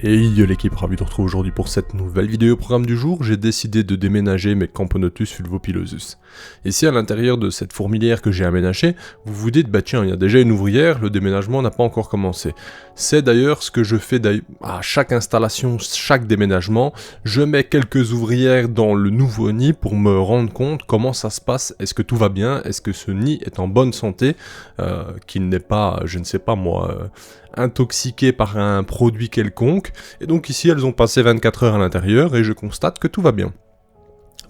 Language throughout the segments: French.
Hey yo l'équipe, ravi de vous retrouver aujourd'hui pour cette nouvelle vidéo. Au programme du jour, j'ai décidé de déménager mes Camponotus fulvopilosus. Ici à l'intérieur de cette fourmilière que j'ai aménagée, vous vous dites bah tiens il y a déjà une ouvrière, le déménagement n'a pas encore commencé. C'est d'ailleurs ce que je fais à chaque installation, chaque déménagement, je mets quelques ouvrières dans le nouveau nid pour me rendre compte comment ça se passe, est-ce que tout va bien, est-ce que ce nid est en bonne santé, qu'il n'est pas, je ne sais pas moi, intoxiqué par un produit quelconque, et donc ici elles ont passé 24 heures à l'intérieur et je constate que tout va bien.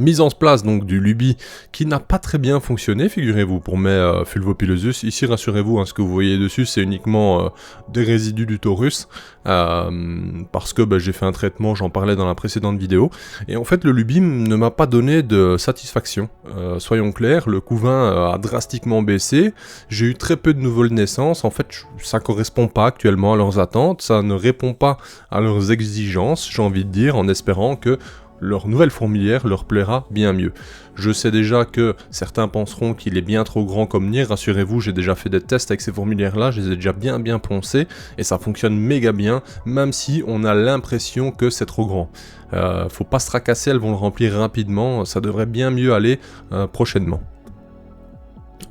Mise en place donc du Lubi qui n'a pas très bien fonctionné, figurez-vous, pour mes fulvopilosus. Ici, rassurez-vous, ce que vous voyez dessus, c'est uniquement des résidus du taurus, parce que j'ai fait un traitement, j'en parlais dans la précédente vidéo, et en fait le Lubi ne m'a pas donné de satisfaction. Soyons clairs, le couvain a drastiquement baissé, j'ai eu très peu de nouvelles naissances, en fait ça correspond pas actuellement à leurs attentes, ça ne répond pas à leurs exigences, j'ai envie de dire, en espérant que leur nouvelle fourmilière leur plaira bien mieux. Je sais déjà que certains penseront qu'il est bien trop grand comme nid, rassurez-vous, j'ai déjà fait des tests avec ces fourmilières-là, je les ai déjà bien poncées, et ça fonctionne méga bien, même si on a l'impression que c'est trop grand. Faut pas se tracasser, elles vont le remplir rapidement, ça devrait bien mieux aller prochainement.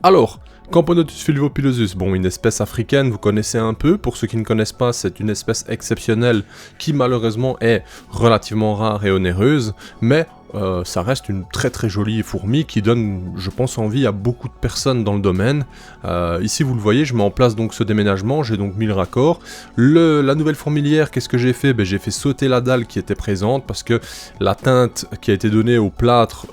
Alors, Camponotus fulvopilosus, bon, une espèce africaine, vous connaissez un peu, pour ceux qui ne connaissent pas, c'est une espèce exceptionnelle qui malheureusement est relativement rare et onéreuse, mais ça reste une très jolie fourmi qui donne, je pense, envie à beaucoup de personnes dans le domaine. Ici, vous le voyez, je mets en place donc ce déménagement, j'ai donc mis le raccord. La nouvelle fourmilière, qu'est-ce que j'ai fait? J'ai fait sauter la dalle qui était présente parce que la teinte qui a été donnée au plâtre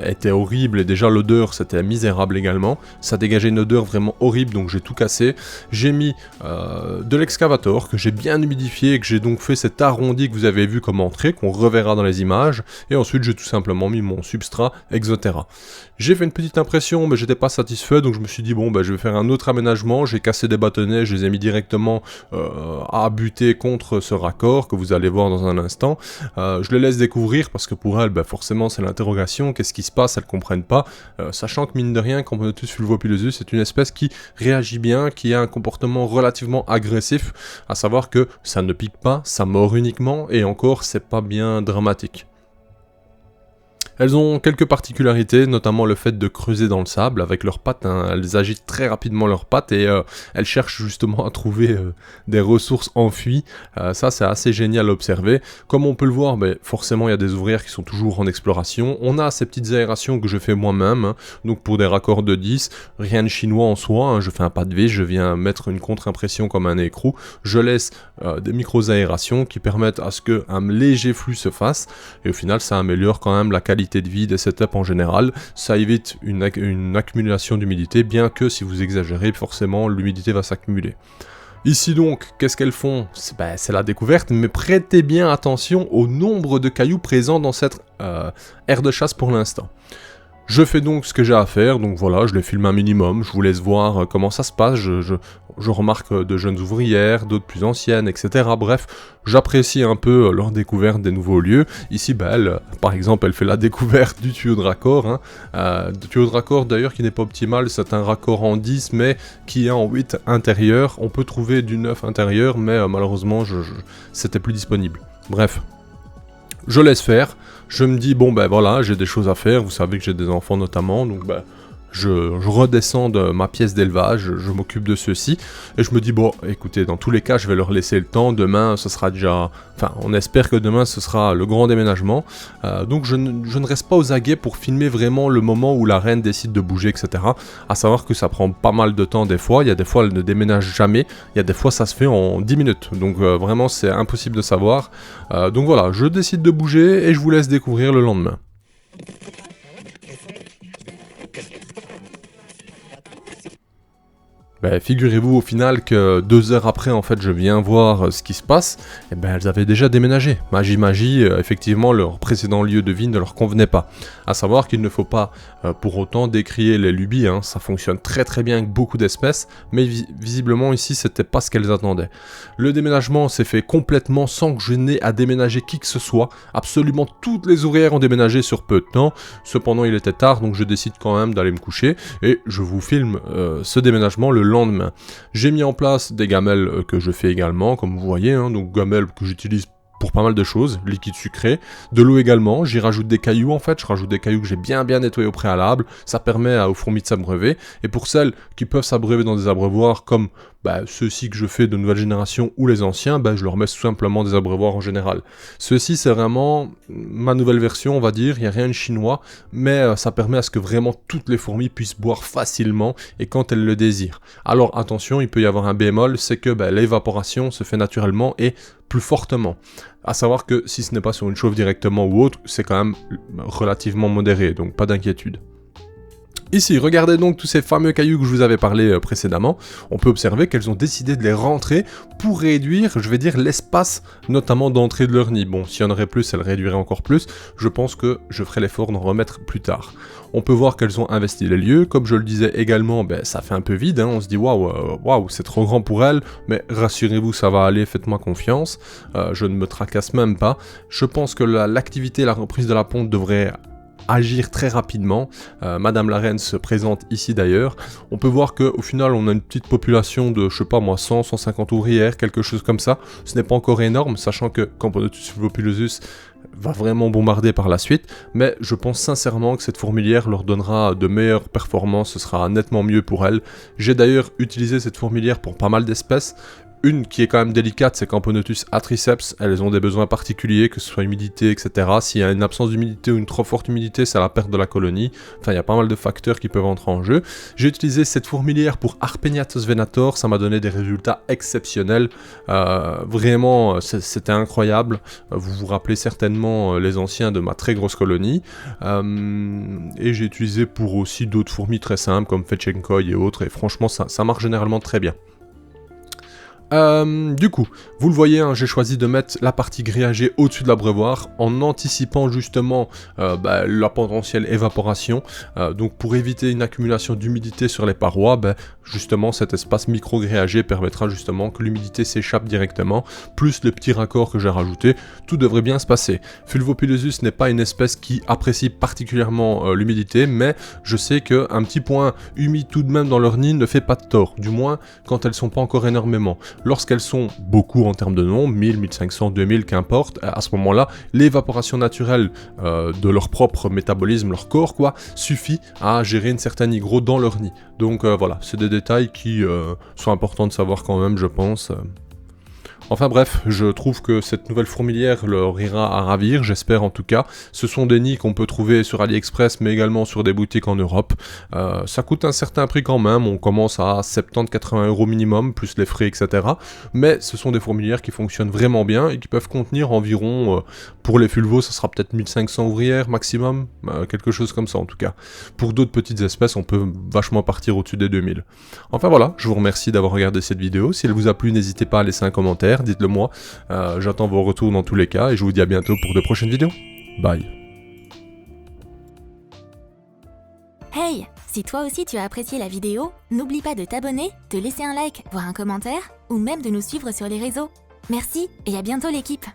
était horrible et déjà l'odeur c'était misérable également. Ça dégageait une odeur vraiment horrible, donc j'ai tout cassé. J'ai mis de l'excavator que j'ai bien humidifié et que j'ai donc fait cet arrondi que vous avez vu comme entrée, qu'on reverra dans les images. Et ensuite, j'ai tout simplement mis mon substrat Exotera. J'ai fait une petite impression, mais j'étais pas satisfait, donc je me suis dit, bon, je vais faire un autre aménagement. J'ai cassé des bâtonnets, je les ai mis directement à buter contre ce raccord, que vous allez voir dans un instant. Je les laisse découvrir, parce que pour elles, forcément, c'est l'interrogation. Qu'est-ce qui se passe? Elles comprennent pas. Sachant que, mine de rien, Camponotus fulvopilosus, c'est une espèce qui réagit bien, qui a un comportement relativement agressif, à savoir que ça ne pique pas, ça mord uniquement, et encore, c'est pas bien dramatique. Elles ont quelques particularités, notamment le fait de creuser dans le sable avec leurs pattes, elles agitent très rapidement leurs pattes et elles cherchent justement à trouver des ressources enfuies, ça c'est assez génial à observer. Comme on peut le voir, forcément il y a des ouvrières qui sont toujours en exploration, on a ces petites aérations que je fais moi-même, donc pour des raccords de 10, rien de chinois en soi, je fais un pas de vis, je viens mettre une contre-impression comme un écrou, je laisse des micro-aérations qui permettent à ce qu'un léger flux se fasse, et au final ça améliore quand même la qualité de vie des setups en général, ça évite une accumulation d'humidité, bien que si vous exagérez, forcément l'humidité va s'accumuler. Ici donc, qu'est-ce qu'elles font? C'est la découverte, mais prêtez bien attention au nombre de cailloux présents dans cette aire de chasse pour l'instant. Je fais donc ce que j'ai à faire, donc voilà, je les filme un minimum, je vous laisse voir comment ça se passe, je remarque de jeunes ouvrières, d'autres plus anciennes, etc. Bref, j'apprécie un peu leur découverte des nouveaux lieux. Ici, elle, par exemple, elle fait la découverte du tuyau de raccord, du tuyau de raccord d'ailleurs qui n'est pas optimal, c'est un raccord en 10 mais qui est en 8 intérieur. On peut trouver du 9 intérieur, mais malheureusement, c'était plus disponible. Bref. Je laisse faire, je me dis, voilà, j'ai des choses à faire, vous savez que j'ai des enfants notamment, donc je redescends de ma pièce d'élevage, je m'occupe de ceux-ci, et je me dis, écoutez, dans tous les cas, je vais leur laisser le temps, demain, ce sera déjà... Enfin, on espère que demain, ce sera le grand déménagement, donc je ne reste pas aux aguets pour filmer vraiment le moment où la reine décide de bouger, etc. À savoir que ça prend pas mal de temps des fois, il y a des fois, elle ne déménage jamais, il y a des fois, ça se fait en 10 minutes, donc vraiment, c'est impossible de savoir. Donc voilà, je décide de bouger, et je vous laisse découvrir le lendemain. Figurez-vous au final que 2 heures après, en fait, je viens voir ce qui se passe, et elles avaient déjà déménagé. Magie, effectivement, leur précédent lieu de vie ne leur convenait pas. À savoir qu'il ne faut pas pour autant décrier les lubies, ça fonctionne très bien avec beaucoup d'espèces, mais visiblement ici, c'était pas ce qu'elles attendaient. Le déménagement s'est fait complètement sans que je n'ai à déménager qui que ce soit. Absolument toutes les ouvrières ont déménagé sur peu de temps. Cependant, il était tard, donc je décide quand même d'aller me coucher, et je vous filme ce déménagement le lendemain. J'ai mis en place des gamelles que je fais également, comme vous voyez, hein, donc gamelles que j'utilise pour pas mal de choses, liquide sucré, de l'eau également, j'y rajoute des cailloux en fait, je rajoute des cailloux que j'ai bien nettoyés au préalable, ça permet aux fourmis de s'abreuver, et pour celles qui peuvent s'abreuver dans des abreuvoirs comme ceux-ci que je fais de nouvelle génération ou les anciens, je leur mets tout simplement des abreuvoirs en général. Ceux-ci c'est vraiment ma nouvelle version on va dire, il n'y a rien de chinois, mais ça permet à ce que vraiment toutes les fourmis puissent boire facilement et quand elles le désirent. Alors attention, il peut y avoir un bémol, c'est que l'évaporation se fait naturellement et plus fortement. À savoir que si ce n'est pas sur une chauffe directement ou autre, c'est quand même relativement modéré, donc pas d'inquiétude. Ici, regardez donc tous ces fameux cailloux que je vous avais parlé précédemment, on peut observer qu'elles ont décidé de les rentrer pour réduire, je vais dire, l'espace notamment d'entrée de leur nid. Bon, s'il y en aurait plus, elles réduiraient encore plus, je pense que je ferai l'effort d'en remettre plus tard. On peut voir qu'elles ont investi les lieux, comme je le disais également, ça fait un peu vide, hein, on se dit waouh, c'est trop grand pour elles, mais rassurez-vous, ça va aller, faites-moi confiance, je ne me tracasse même pas. Je pense que l'activité, la reprise de la ponte devrait agir très rapidement. Madame la Reine se présente ici d'ailleurs. On peut voir qu'au final on a une petite population de, je sais pas moi, 100, 150 ouvrières, quelque chose comme ça. Ce n'est pas encore énorme, sachant que Camponotus fulvopilosus va vraiment bombarder par la suite, mais je pense sincèrement que cette fourmilière leur donnera de meilleures performances, ce sera nettement mieux pour elles. J'ai d'ailleurs utilisé cette fourmilière pour pas mal d'espèces. Une qui est quand même délicate, c'est Camponotus atriceps, elles ont des besoins particuliers, que ce soit humidité, etc. S'il y a une absence d'humidité ou une trop forte humidité, c'est la perte de la colonie. Enfin, il y a pas mal de facteurs qui peuvent entrer en jeu. J'ai utilisé cette fourmilière pour Arpegnathos venator, ça m'a donné des résultats exceptionnels. Vraiment, c'était incroyable. Vous vous rappelez certainement les anciens de ma très grosse colonie. Et j'ai utilisé pour aussi d'autres fourmis très simples, comme Fetchenkoi et autres, et franchement, ça marche généralement très bien. Du coup, vous le voyez, hein, j'ai choisi de mettre la partie grillagée au-dessus de l'abreuvoir en anticipant justement la potentielle évaporation. Donc pour éviter une accumulation d'humidité sur les parois, justement cet espace micro-grillagé permettra justement que l'humidité s'échappe directement, plus les petits raccords que j'ai rajoutés, tout devrait bien se passer. Fulvopilosus n'est pas une espèce qui apprécie particulièrement l'humidité, mais je sais qu'un petit point humide tout de même dans leur nid ne fait pas de tort, du moins quand elles sont pas encore énormément. Lorsqu'elles sont beaucoup en termes de nombre, 1000, 1500, 2000, qu'importe, à ce moment-là, l'évaporation naturelle de leur propre métabolisme, leur corps, suffit à gérer une certaine hygro dans leur nid. Donc voilà, c'est des détails qui sont importants de savoir quand même, je pense. Enfin bref, je trouve que cette nouvelle fourmilière leur ira à ravir, j'espère en tout cas. Ce sont des nids qu'on peut trouver sur AliExpress, mais également sur des boutiques en Europe. Ça coûte un certain prix quand même, on commence à 70-80 € minimum, plus les frais, etc. Mais ce sont des fourmilières qui fonctionnent vraiment bien et qui peuvent contenir environ, pour les fulvos, ça sera peut-être 1500 ouvrières maximum, quelque chose comme ça en tout cas. Pour d'autres petites espèces, on peut vachement partir au-dessus des 2000. Enfin voilà, je vous remercie d'avoir regardé cette vidéo. Si elle vous a plu, n'hésitez pas à laisser un commentaire. Dites-le moi, j'attends vos retours dans tous les cas et je vous dis à bientôt pour de prochaines vidéos. Bye. Hey, si toi aussi tu as apprécié la vidéo, n'oublie pas de t'abonner, de laisser un like, voire un commentaire, ou même de nous suivre sur les réseaux. Merci et à bientôt l'équipe.